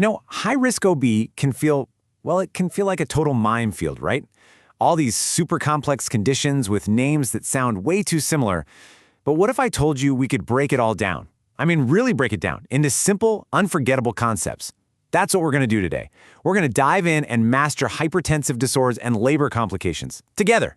High-risk OB can feel, well, it can feel like a total minefield, right? All these super complex conditions with names that sound way too similar. But what if I told you we could break it all down? I mean, really break it down into simple, unforgettable concepts. That's what we're going to do today. We're going to dive in and master hypertensive disorders and labor complications together.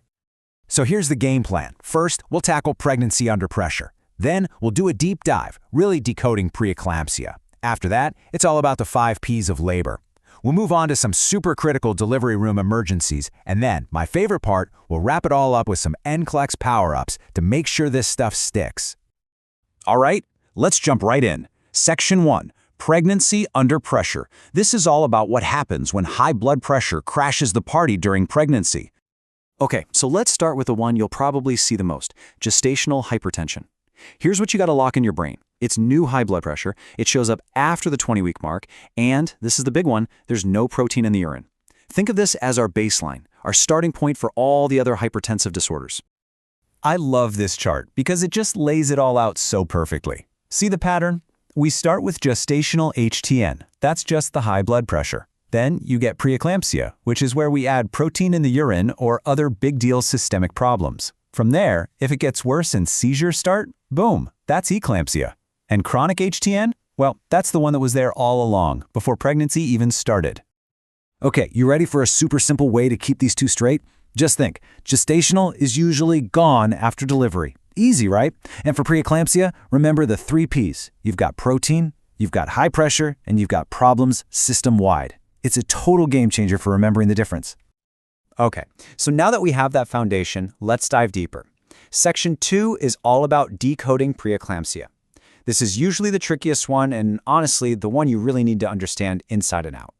So here's the game plan. First, we'll tackle pregnancy under pressure. Then, we'll do a deep dive, really decoding preeclampsia. After that, it's all about the 5 Ps of labor. We'll move on to some supercritical delivery room emergencies, and then, my favorite part, we'll wrap it all up with some NCLEX power-ups to make sure this stuff sticks. All right, let's jump right in. Section 1. Pregnancy under pressure. This is all about what happens when high blood pressure crashes the party during pregnancy. Okay, so let's start with the one you'll probably see the most, gestational hypertension. Here's what you gotta lock in your brain. It's new high blood pressure, it shows up after the 20-week mark, and, this is the big one, there's no protein in the urine. Think of this as our baseline, our starting point for all the other hypertensive disorders. I love this chart because it just lays it all out so perfectly. See the pattern? We start with gestational HTN. That's just the high blood pressure. Then you get preeclampsia, which is where we add protein in the urine or other big deal systemic problems. From there, if it gets worse and seizures start, boom, that's eclampsia. And chronic HTN? Well, that's the one that was there all along, before pregnancy even started. Okay, you ready for a super simple way to keep these two straight? Just think, gestational is usually gone after delivery. Easy, right? And for preeclampsia, remember the 3 Ps. You've got protein, you've got high pressure, and you've got problems system-wide. It's a total game changer for remembering the difference. Okay, so now that we have that foundation, let's dive deeper. Section 2 is all about decoding preeclampsia. This is usually the trickiest one and honestly the one you really need to understand inside and out.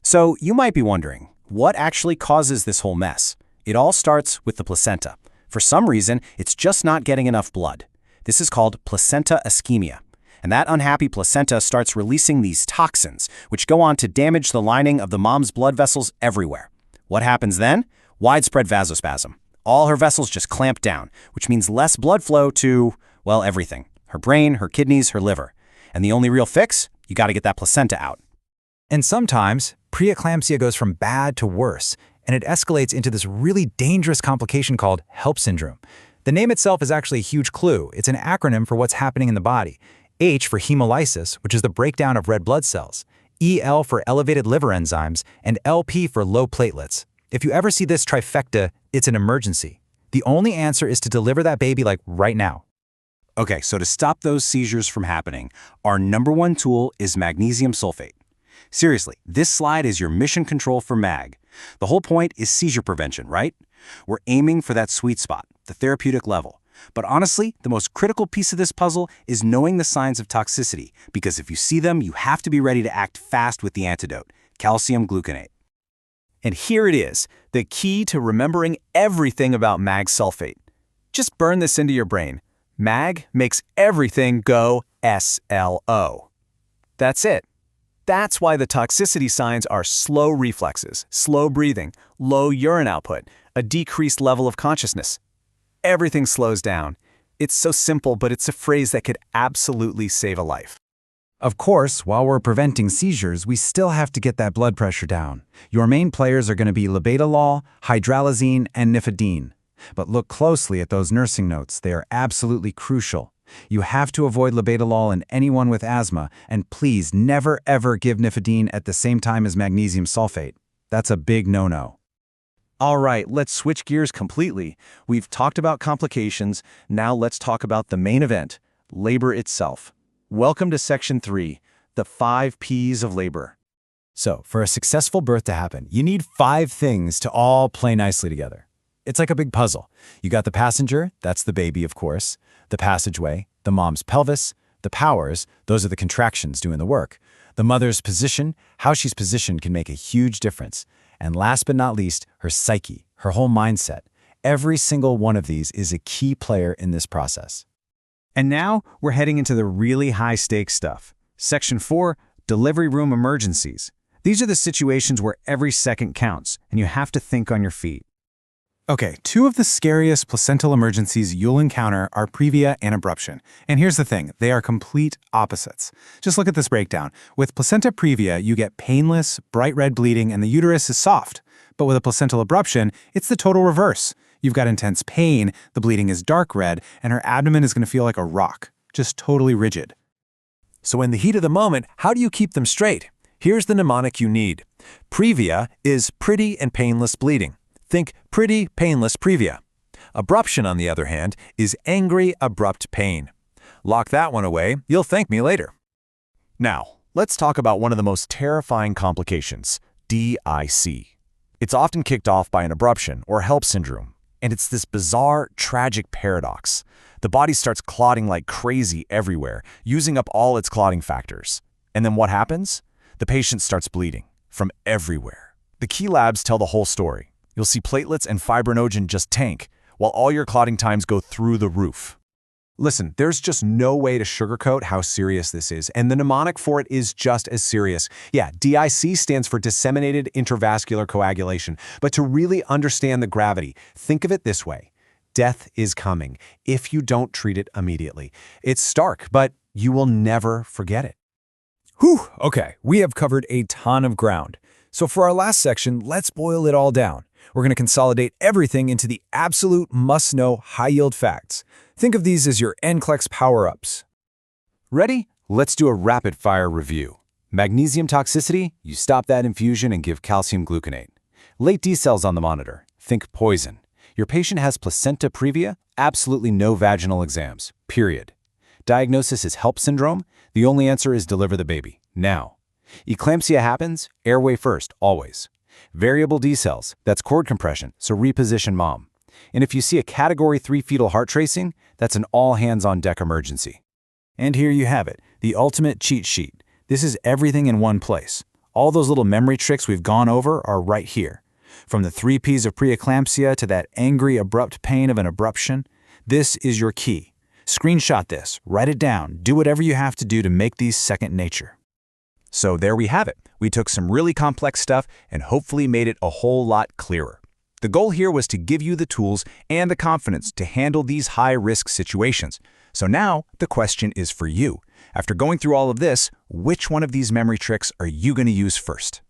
So you might be wondering, what actually causes this whole mess? It all starts with the placenta. For some reason, it's just not getting enough blood. This is called placenta ischemia. And that unhappy placenta starts releasing these toxins, which go on to damage the lining of the mom's blood vessels everywhere. What happens then? Widespread vasospasm. All her vessels just clamp down, which means less blood flow to, well, everything. Her brain, her kidneys, her liver. And the only real fix? You gotta get that placenta out. And sometimes, preeclampsia goes from bad to worse, and it escalates into this really dangerous complication called HELP syndrome. The name itself is actually a huge clue. It's an acronym for what's happening in the body. H for hemolysis, which is the breakdown of red blood cells. EL for elevated liver enzymes, and LP for low platelets. If you ever see this trifecta, it's an emergency. The only answer is to deliver that baby like right now. Okay, so to stop those seizures from happening, our #1 tool is magnesium sulfate. Seriously, this slide is your mission control for MAG. The whole point is seizure prevention, right? We're aiming for that sweet spot, the therapeutic level. But honestly, the most critical piece of this puzzle is knowing the signs of toxicity, because if you see them, you have to be ready to act fast with the antidote, calcium gluconate. And here it is, the key to remembering everything about MAG sulfate. Just burn this into your brain. MAG makes everything go SLO. That's it. That's why the toxicity signs are slow reflexes, slow breathing, low urine output, a decreased level of consciousness. Everything slows down. It's so simple, but it's a phrase that could absolutely save a life. Of course, while we're preventing seizures, we still have to get that blood pressure down. Your main players are going to be labetalol, hydralazine, and nifedipine. But look closely at those nursing notes. They are absolutely crucial. You have to avoid labetalol in anyone with asthma, and please never ever give nifedipine at the same time as magnesium sulfate. That's a big no-no. All right, let's switch gears completely. We've talked about complications, now let's talk about the main event, labor itself. Welcome to Section 3, the 5 Ps of labor. So, for a successful birth to happen, you need 5 things to all play nicely together. It's like a big puzzle. You got the passenger, that's the baby, of course, the passageway, the mom's pelvis, the powers, those are the contractions doing the work. The mother's position, how she's positioned can make a huge difference. And last but not least, her psyche, her whole mindset. Every single one of these is a key player in this process. And now, we're heading into the really high-stakes stuff. Section 4, delivery room emergencies. These are the situations where every second counts, and you have to think on your feet. Okay, two of the scariest placental emergencies you'll encounter are previa and abruption. And here's the thing, they are complete opposites. Just look at this breakdown. With placenta previa, you get painless, bright red bleeding and the uterus is soft. But with a placental abruption, it's the total reverse. You've got intense pain, the bleeding is dark red, and her abdomen is going to feel like a rock, just totally rigid. So in the heat of the moment, how do you keep them straight? Here's the mnemonic you need. Previa is pretty and painless bleeding. Think pretty, painless previa. Abruption, on the other hand, is angry, abrupt pain. Lock that one away, you'll thank me later. Now, let's talk about one of the most terrifying complications, DIC. It's often kicked off by an abruption or HELP syndrome, and it's this bizarre, tragic paradox. The body starts clotting like crazy everywhere, using up all its clotting factors. And then what happens? The patient starts bleeding from everywhere. The key labs tell the whole story. You'll see platelets and fibrinogen just tank, while all your clotting times go through the roof. Listen, there's just no way to sugarcoat how serious this is, and the mnemonic for it is just as serious. Yeah, DIC stands for disseminated intravascular coagulation, but to really understand the gravity, think of it this way. Death is coming if you don't treat it immediately. It's stark, but you will never forget it. Whew, okay, we have covered a ton of ground. So for our last section, let's boil it all down. We're going to consolidate everything into the absolute must-know high-yield facts. Think of these as your NCLEX power-ups. Ready? Let's do a rapid-fire review. Magnesium toxicity, you stop that infusion and give calcium gluconate. Late D cells on the monitor, think poison. Your patient has placenta previa, absolutely no vaginal exams, period. Diagnosis is HELP syndrome, the only answer is deliver the baby, now. Eclampsia happens, airway first, always. Variable D cells, that's cord compression, so reposition mom. And if you see a Category 3 fetal heart tracing, that's an all-hands-on-deck emergency. And here you have it, the ultimate cheat sheet. This is everything in one place. All those little memory tricks we've gone over are right here. From the 3 Ps of preeclampsia to that angry, abrupt pain of an abruption, this is your key. Screenshot this, write it down, do whatever you have to do to make these second nature. So there we have it. We took some really complex stuff and hopefully made it a whole lot clearer. The goal here was to give you the tools and the confidence to handle these high-risk situations. So now the question is for you. After going through all of this, which one of these memory tricks are you going to use first?